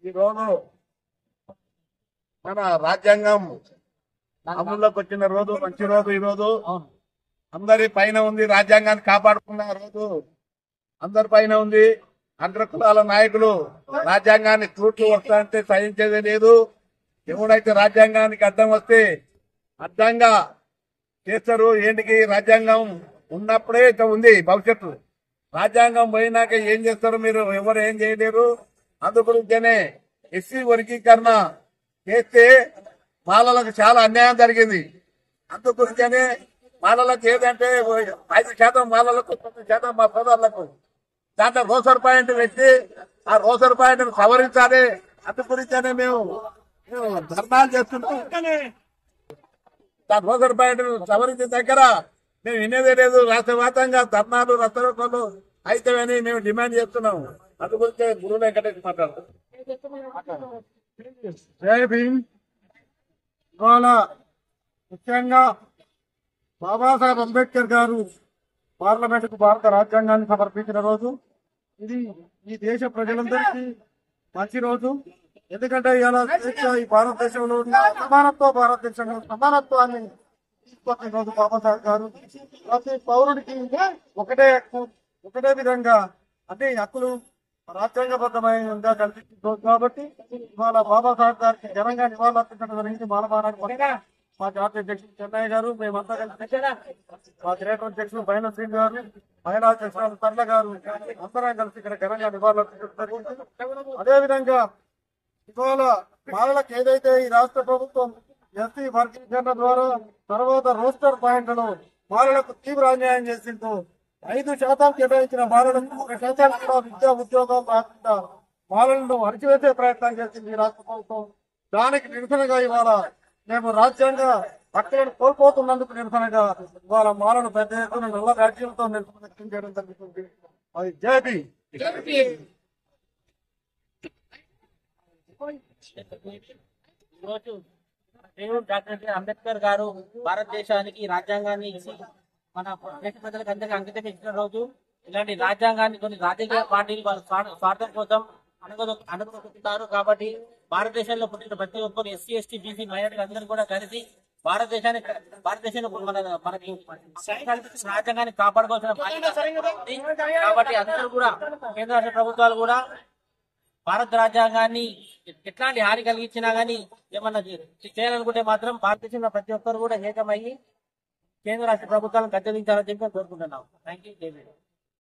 ఈ రోజు మన రాజ్యాంగం అమల్లోకి వచ్చిన రోజు, మంచి రోజు. ఈ రోజు అందరి పైన ఉంది, రాజ్యాంగాన్ని కాపాడుకున్న రోజు అందరి పైన ఉంది. అగ్రకులాల నాయకులు రాజ్యాంగాన్ని తూట్లు వస్తాయంటే సహించేదే లేదు. ఎవడైతే రాజ్యాంగానికి అడ్డం వస్తే అడ్డంగా చేస్తారు. ఏంటికి రాజ్యాంగం ఉన్నప్పుడే ఇట్లా ఉంది భవిష్యత్తు. రాజ్యాంగం పోయినాక ఏం చేస్తారు మీరు? ఎవరు ఏం చేయలేరు. అందుగురించనే ఎస్సీ వర్గీకరణ చేస్తే మాలలకు చాలా అన్యాయం జరిగింది. అందుగురించనే మాలలకు ఏదంటే 5% మాలలకు, 9% మా సోదరులకు దాంట్లో రోసర్ పాయింట్ పెట్టి ఆ రోసర్ పాయింట్ సవరించాలి. అందుగురించనే మేము ధర్నాలు చేస్తున్నాం. దాని రోసర్ పాయింట్ సవరించిన దగ్గర మేము వినేదే లేదు. రాష్ట్ర వ్యాప్తంగా ధర్నాలు, రస్తరోకోలు అయితేవని మేము డిమాండ్ చేస్తున్నాము. అందుగురించి గురు వెంకటేష్ మాట్లాడుతున్నాం. జై భీమ్. ఇవాళ ముఖ్యంగా బాబాసాహెబ్ అంబేద్కర్ గారు పార్లమెంట్ కు భారత రాజ్యాంగాన్ని సమర్పించిన రోజు. ఇది ఈ దేశ ప్రజలందరికీ మంచి రోజు. ఎందుకంటే ఇలా ఈ భారతదేశంలో ఉన్న భారతదేశంలో సమానత్వాన్ని తీసుకొచ్చిన రోజు బాబాసాహెబ్ గారు. ప్రతి పౌరుడికి ఒకటే హక్కు, ఒకటే విధంగా అన్ని హక్కులు రాజ్యాంగబద్ధమైనగా కల్పించిన రోజు కాబట్టి ఇవాళ బాబాసాహెబ్ గారికి ఘనంగా నివాళులర్పించడం జరిగింది. మానవానికి మా జాతీయ అధ్యక్షులు చెన్నయ్య గారు, మేమంతా కలిసి మా గ్రేటర్ అధ్యక్షులు బైన శ్రీని గారు, మహిళా అధ్యక్షులు తర్ల గారు అందరం కలిసి ఇక్కడ ఘనంగా నివాళులర్పించడం జరిగింది. అదేవిధంగా ఇవాళ మాలలకు ఏదైతే ఈ రాష్ట్ర ప్రభుత్వం ఎస్సీ వర్గీకరణ ద్వారా తర్వాత రోస్టర్ పాయింట్లను మాలలకు తీవ్ర అన్యాయం చేసిందో 5% కేటాయించిన మాలలకు 1% కూడా విద్యా ఉద్యోగాలు రాకుండా మాలలను అణచివేసే ప్రయత్నం చేసింది ఈ రాష్ట్ర ప్రభుత్వం. దానికి నిరసనగా ఇవాళ మేము రాజ్యాంగ హక్కులను కోల్పోతున్నందుకు నిరసనగా ఇవాళ మాలను పెద్ద ఎత్తున నల్ల రాజ్యంతో నిరసన వ్యక్తం చేయడం జరుగుతుంది. అది జేపీ. ఈరోజు డాక్టర్ అంబేద్కర్ గారు భారతదేశానికి రాజ్యాంగాన్ని ఇచ్చి మన దేశ ప్రజలకు అందరికీ అంకితం ఇచ్చిన రోజు. ఇలాంటి రాజ్యాంగాన్ని కొన్ని రాజకీయ పార్టీలు వాళ్ళ స్వార్థం కోసం అనుకుంటారు. కాబట్టి భారతదేశంలో పుట్టిన ప్రతి ఒక్కరు ఎస్సీ, ఎస్టీ, బీసీ మైనారిటీలు అందరూ కూడా కలిసి భారతదేశంలో మనకి రాజ్యాంగాన్ని కాపాడుకోవాల్సిన బాధ్యత. కాబట్టి అందరూ కూడా కేంద్ర రాష్ట్ర ప్రభుత్వాలు కూడా భారత రాజ్యాంగాన్ని ఎట్లాంటి హాని కలిగించినా గానీ ఏమన్నా చేయాలనుకుంటే మాత్రం భారతదేశంలో ప్రతి ఒక్కరు కూడా ఏకమయ్యి కేంద్ర రాష్ట్ర ప్రభుత్వాలను గద్దెదించాలని చెప్పి కోరుకుంటున్నాం. Thank you.